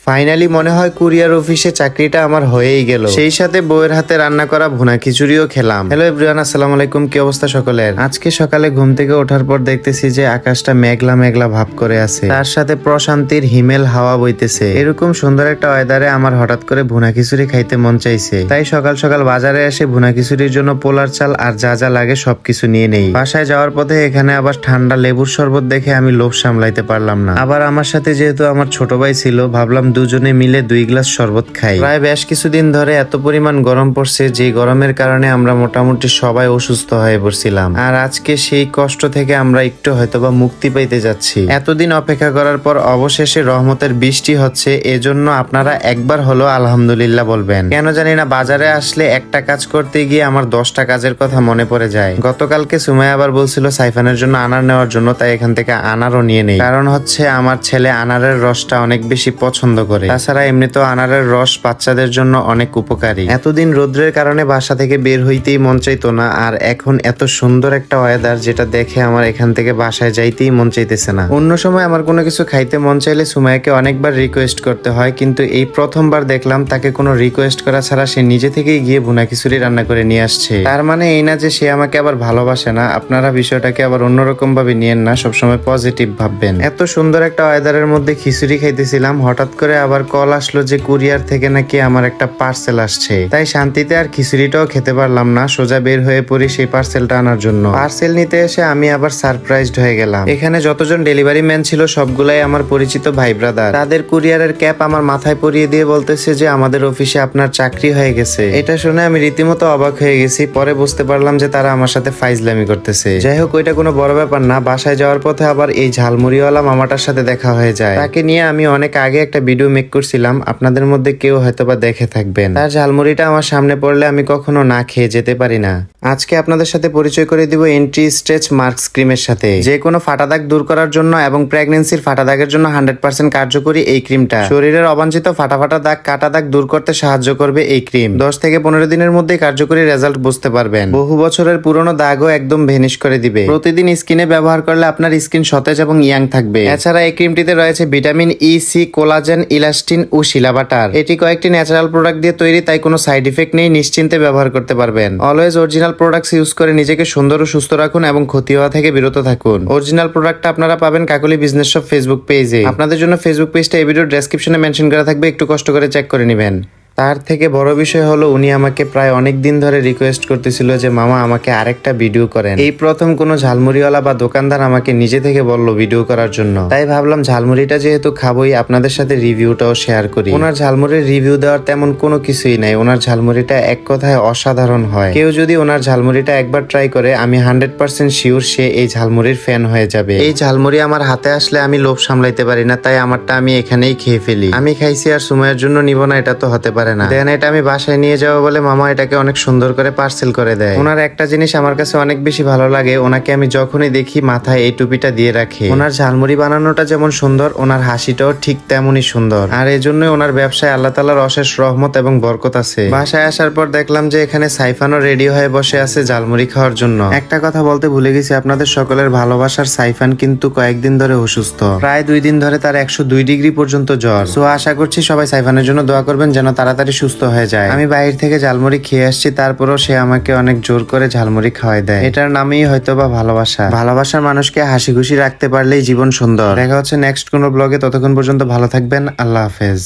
Finally মনে হয় courier অফিসে চাকরিটা আমার হয়েই গেল। সেই সাথে বউয়ের হাতে রান্না করা ভুনা খিচুড়িও খেলাম। হ্যালো এভরিওয়ান, আসসালামু আলাইকুম। কি অবস্থা সকলের? আজকে সকালে ঘুম থেকে ওঠার পর দেখতেছি যে আকাশটা মেঘলা মেঘলা ভাব করে আছে, তার সাথে প্রশান্তির হিমেল হাওয়া বইতেছে। এরকম সুন্দর একটা ওয়েদারে আমার হঠাৎ করে ভুনা খিচুড়ি খাইতে মন চাইছে। তাই সকাল সকাল বাজারে এসে ভুনা খিচুড়ির জন্য পোলার চাল আর যা যা লাগে সবকিছু নিয়ে নেই। বাসায় যাওয়ার পথে এখানে আবার ঠান্ডা লেবুর শরবত দেখে আমি লোভ সামলাইতে পারলাম না। আবার আমার সাথে যেহেতু আমার ছোট ভাই ছিল, ভাবলাম দুজনে মিলে 2 গ্লাস শরবত খাই। প্রায় বেশ কিছুদিন ধরে এত পরিমাণ গরম পড়ছে যে গরমের কারণে আমরা মোটামুটি সবাই অসুস্থ হয়ে পড়ছিলাম। আর আজকে সেই কষ্ট থেকে আমরা একটু হয়তোবা মুক্তি পাইতে যাচ্ছি। এতদিন অপেক্ষা করার পর অবশেষে রহমতের বৃষ্টি হচ্ছে, এজন্য আপনারা একবার হলো আলহামদুলিল্লাহ বলবেন। কেন জানি না বাজারে আসলে একটা কাজ করতে গিয়ে আমার 10টা কাজের কথা মনে পড়ে যায়। গতকালকে সুমাইয়া আবার বলছিল সাইফানের জন্য আনার নেওয়ার জন্য, তাই এখান থেকে আনারও নিয়ে নেই। কারণ হচ্ছে আমার ছেলে আনারের রসটা অনেক বেশি পছন্দ করে। তাছাড়া এমনিতেও আনারের রস বাচ্চাদের জন্য অনেক উপকারী। এতদিন রোদ্রের কারণে বাসা থেকে বের হইতেই মন চাইতো না, আর এখন এত সুন্দর একটা ওয়েদার যেটা দেখে আমার এখান থেকে বাসায় যাইতেই মন চাইতেছে না। অন্য সময় আমার কোনো কিছু খাইতে মন চাইলে সুমাইয়াকে অনেকবার রিকোয়েস্ট করতে হয়, কিন্তু এই প্রথমবার দেখলাম তাকে কোনো রিকোয়েস্ট করা ছাড়া সে নিজে থেকেই গিয়ে ভুনা খিচুড়ি রান্না করে নিয়ে আসছে। তার মানে এই না যে সে আমাকে আবার ভালোবাসে না। আপনারা বিষয়টাকে আবার অন্যরকম ভাবে নিয়েন না, সবসময় পজিটিভ ভাববেন। এত সুন্দর একটা ওয়েদারের মধ্যে খিচুড়ি খাইতেছিলাম, হঠাৎ করে আবার কল আসলো যে কুরিয়ার থেকে নাকি আমার একটা পার্সেল আসছে। তাই শান্তিতে আর খিচুড়িটাও খেতে পারলাম না, সোজা বের হয়ে পড়ি সেই পার্সেলটা আনার জন্য। পার্সেল নিতে এসে আমি আবার সারপ্রাইজড হয়ে গেলাম। এখানে যতজন ডেলিভারি ম্যান ছিল সবগুলাই আমার পরিচিত ভাই ব্রাদার। তাদের কুরিয়ারের ক্যাপ আমার মাথায় পরিয়ে দিয়ে বলতেছে যে আমাদের অফিসে আপনার চাকরি হয়ে গেছে। এটা শুনে আমি রীতিমতো অবাক হয়ে গেছি। পরে বুঝতে পারলাম যে তারা আমার সাথে ফাইজলামি করতেছে। যাই হোক, ওইটা কোনো বড় ব্যাপার না। বাসায় যাওয়ার পথে আবার এই ঝালমুড়িওয়ালা মামাটার সাথে দেখা হয়ে যায়। তাকে নিয়ে আমি অনেক আগে একটা ভিডিও মেক করছিলাম, আপনাদের মধ্যে কেউ হয়তোবা দেখে থাকবেন। তার ঝালমুড়িটা আমার সামনে পড়লে আমি কখনো না খেয়ে যেতে পারি না। আজকে আপনাদের সাথে পরিচয় করে দিব এন্ট্রি স্ট্রেচ মার্কস ক্রিমের সাথে। যে কোনো ফাটা দাগ দূর করার জন্য এবং প্রেগনেন্সির ফাটা দাগের জন্য 100% কার্যকরী এই ক্রিমটা। শরীরের অবাঞ্ছিত ফাটা ফাটা দাগ, কাটা দাগ দূর করতে সাহায্য করবে এই ক্রিম। 10 থেকে 15 দিনের মধ্যে কার্যকরী রেজাল্ট বুঝতে পারবেন। বহু বছরের পুরনো দাগও একদম ভেনিশ করে দিবে। প্রতিদিন স্কিনে ব্যবহার করলে আপনার স্কিন সতেজ এবং ইয়াং থাকবে। এছাড়া এই ক্রিমটিতে রয়েছে vitamin E, C, collagen, elastin ও শিলা বাটার। এটি কয়েকটি ন্যাচারাল প্রোডাক্ট দিয়ে তৈরি, তাই কোনো সাইড ইফেক্ট নেই, নিশ্চিন্তে ব্যবহার করতে পারবেন। অলওয়েজ অরিজিনাল প্রোডাক্টস ইউজ করে নিজেকে সুন্দর ও সুস্থ রাখুন এবং ক্ষতি হওয়া থেকে বিরত থাকুন। অরিজিনাল প্রোডাক্টটা আপনারা পাবেন কাকলি বিজনেস শপ ফেসবুক পেজে। আপনাদের জন্য ফেসবুক পেজটা এই ভিডিওর ডেসক্রিপশনে মেনশন করা থাকবে, একটু কষ্ট করে চেক করে নেবেন। তার থেকে বড় বিষয় হলো উনি আমাকে প্রায় অনেক দিন ধরে রিকোয়েস্ট করতেছিল যে মামা আমাকে আরেকটা ভিডিও করেন। এই প্রথম কোনো ঝালমুড়িওয়ালা বা দোকানদার আমাকে নিজে থেকে বলল ভিডিও করার জন্য। তাই ভাবলাম ঝালমুড়িটা যেহেতু খাবোই, আপনাদের সাথে রিভিউটাও শেয়ার করি। ওনার ঝালমুড়ির রিভিউ দেওয়ার তেমন কোনো কিছুই নাই। ওনার ঝালমুড়িটা এক কথায় অসাধারণ হয়। কেউ যদি ওনার ঝালমুড়িটা একবার ট্রাই করে, আমি 100% শিওর সে এই ঝালমুড়ির ফ্যান হয়ে যাবে। এই ঝালমুড়ি আমার হাতে আসলে আমি লোভ সামলাইতে পারি না, তাই আমারটা আমি এখানেই খেয়ে ফেলি। আমি খাইছি আর সুমাইয়ার জন্য নিব না, এটা তো হতে পারে না। দেন এটা আমি বাসায় নিয়ে যাবো বলে মামা এটাকে অনেক সুন্দর করে পার্সেল করে দেয়। ওনার একটা জিনিস আমার কাছে অনেক বেশি ভালো লাগে, ওনাকে আমি যখনই দেখি মাথায় এই টুপিটা দিয়ে রাখে। ওনার ঝালমুড়ি বানানোটা যেমন সুন্দর, ওনার হাসিটাও ঠিক তেমনই সুন্দর। আর এই জন্যই ওনার ব্যবসায় আল্লাহ তাআলার অশেষ রহমত এবং বরকত আছে। বাসায় আসার পর দেখলাম যে এখানে সাইফানও রেডি হয়ে বসে আছে ঝালমুড়ি খাওয়ার জন্য। একটা কথা বলতে ভুলে গেছি, আপনাদের সকলের ভালোবাসার সাইফান কিন্তু কয়েকদিন ধরে অসুস্থ। প্রায় 2 দিন ধরে তার 102 ডিগ্রি পর্যন্ত জ্বর। সো আশা করছি সবাই সাইফানের জন্য দোয়া করবেন যেন তাড়াতাড়ি সুস্থ হয়ে যায়। আমি বাইরে থেকে ঝালমুড়ি খেয়ে আসছি, তারপরও সে আমাকে অনেক জোর করে ঝালমুড়ি খাওয়াই দেয়। এটার নামই হয়তোবা ভালোবাসা। ভালোবাসার মানুষকে হাসি খুশি রাখতে পারলেই জীবন সুন্দর। দেখা হচ্ছে নেক্সট কোনো ব্লগে, ততক্ষণ পর্যন্ত ভালো থাকবেন। আল্লাহ হাফেজ।